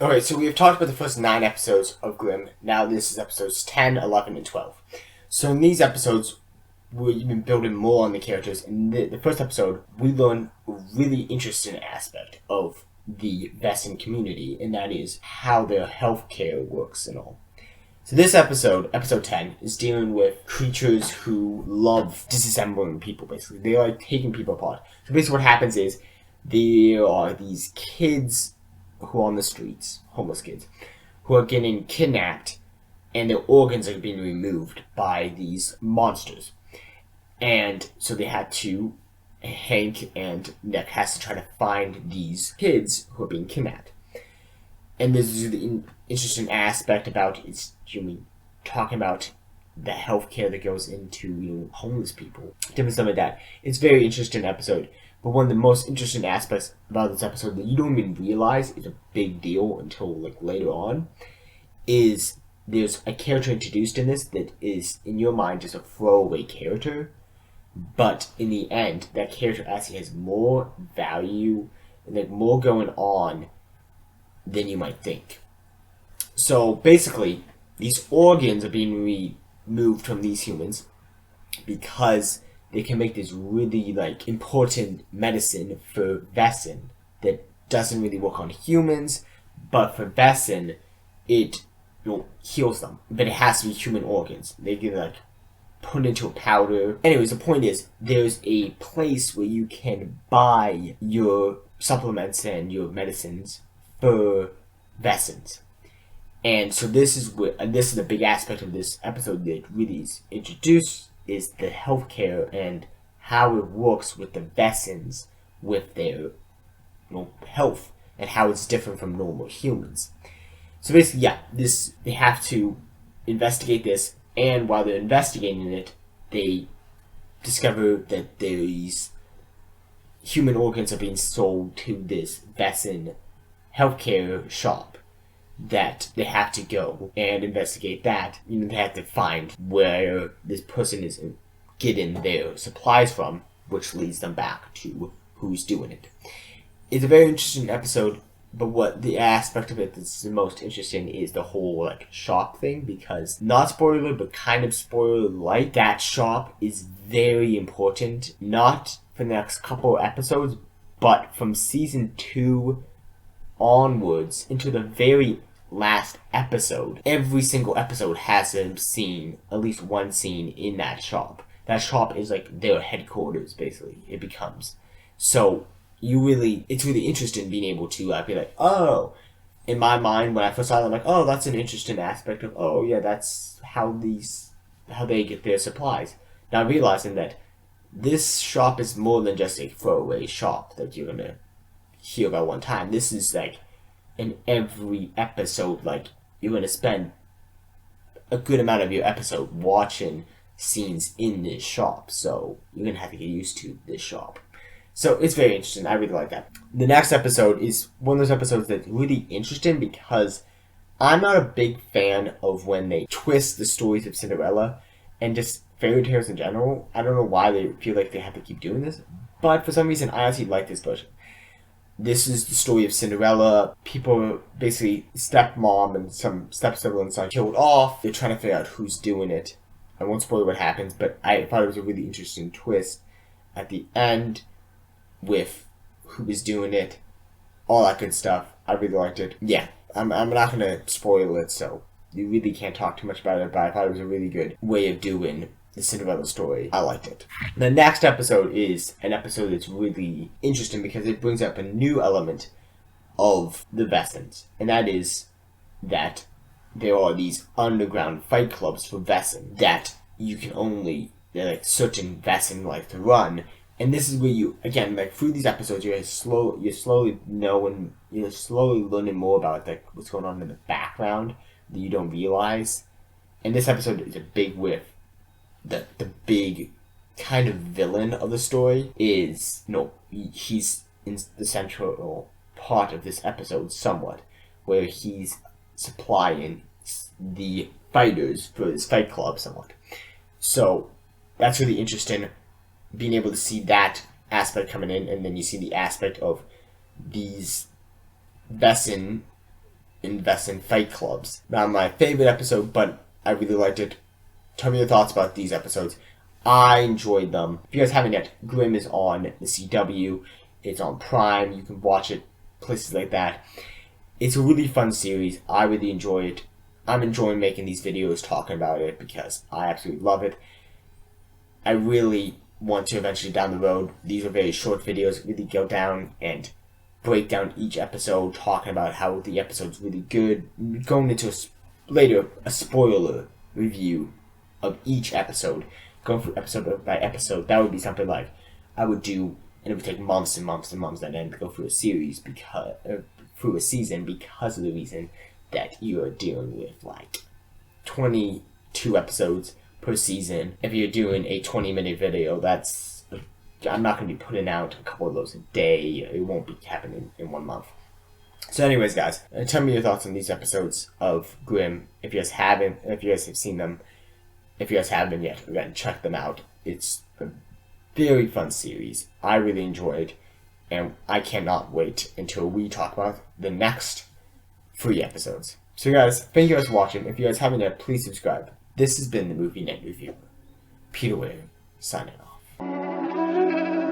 Okay, so we have talked about the first 9 episodes of Grimm. Now this is episodes 10, 11, and 12. So in these episodes, we've been building more on the characters. In the first episode, we learn a really interesting aspect of the Wesen community, and that is how their healthcare works and all. So this episode, episode 10, is dealing with creatures who love disassembling people, basically. They like taking people apart. So basically what happens is there are these kids who are on the streets, homeless kids, who are getting kidnapped and their organs are being removed by these monsters. And so they had to, Hank and Nick has to try to find these kids who are being kidnapped. And this is the interesting aspect about it's talking about the healthcare that goes into homeless people, different stuff like that. It's a very interesting episode. But one of the most interesting aspects about this episode that you don't even realize is a big deal until later on is there's a character introduced in this that is in your mind just a throwaway character, but in the end that character actually has more value and more going on than you might think. So basically, these organs are being removed from these humans because they can make this really important medicine for Wesen that doesn't really work on humans, but for Wesen it heals them. But it has to be human organs. They get put into a powder. Anyways, the point is there's a place where you can buy your supplements and your medicines for Wesens. And so this is a big aspect of this episode that really is introduced, is the healthcare and how it works with the Wesens with their health and how it's different from normal humans. So basically, they have to investigate this, and while they're investigating it, they discover that these human organs are being sold to this Wesen healthcare shop that they have to go and investigate that. They have to find where this person is getting their supplies from, which leads them back to who's doing it. It's a very interesting episode, but what the aspect of it that's the most interesting is the whole shop thing, because not spoiler, but kind of spoiler-like, that shop is very important, not for the next couple episodes, but from season 2 onwards into the very last episode. Every single episode has a scene, at least one scene in that shop. That shop is their headquarters, basically. It becomes. So it's really interesting being able to be oh, in my mind when I first saw it, I'm oh, that's an interesting aspect of, oh yeah, that's how they get their supplies. Now realizing that this shop is more than just a throwaway shop that you're gonna hear about one time. This is in every episode, you're going to spend a good amount of your episode watching scenes in this shop, so you're going to have to get used to this shop. So it's very interesting. I really like that. The next episode is one of those episodes that's really interesting because I'm not a big fan of when they twist the stories of Cinderella and just fairy tales in general. I don't know why they feel like they have to keep doing this, but for some reason I actually like this version. This is the story of Cinderella. People, basically, stepmom and some step-siblings are killed off. They're trying to figure out who's doing it. I won't spoil what happens, but I thought it was a really interesting twist at the end with who was doing it, all that good stuff. I really liked it. Yeah, I'm not going to spoil it, so you really can't talk too much about it, but I thought it was a really good way of doing the Cinderella story. I liked it. The next episode is an episode that's really interesting because it brings up a new element of the Wesens, and that is that there are these underground fight clubs for Wesen that you can only certain Wesen like to run. And this is where you, again, through these episodes, you're slowly learning more about what's going on in the background that you don't realize. And this episode is a big whiff. The big kind of villain of the story is he's in the central part of this episode somewhat, where he's supplying the fighters for his fight club somewhat. So that's really interesting, being able to see that aspect coming in, and then you see the aspect of these Wesen invest in fight clubs. Not my favorite episode, but I really liked it. Tell me your thoughts about these episodes. I enjoyed them. If you guys haven't yet, Grimm is on the CW. It's on Prime. You can watch it places like that. It's a really fun series. I really enjoy it. I'm enjoying making these videos talking about it because I absolutely love it. I really want to eventually down the road, these are very short videos, really go down and break down each episode, talking about how the episode's really good, going into later a spoiler review of each episode, going through episode by episode. That would be something like I would do, and it would take months and months and months and then go through a series because through a season because of the reason that you are dealing with like 22 episodes per season. If you're doing a 20-minute video, I'm not going to be putting out a couple of those a day. It won't be happening in 1 month. So anyways, guys, tell me your thoughts on these episodes of Grimm. If you guys have seen them. If you guys haven't yet, again, check them out. It's a very fun series. I really enjoyed it, and I cannot wait until we talk about the next 3 episodes. So guys, thank you guys for watching. If you guys haven't yet, please subscribe. This has been the Movie Night Review. Peter Ware, signing off.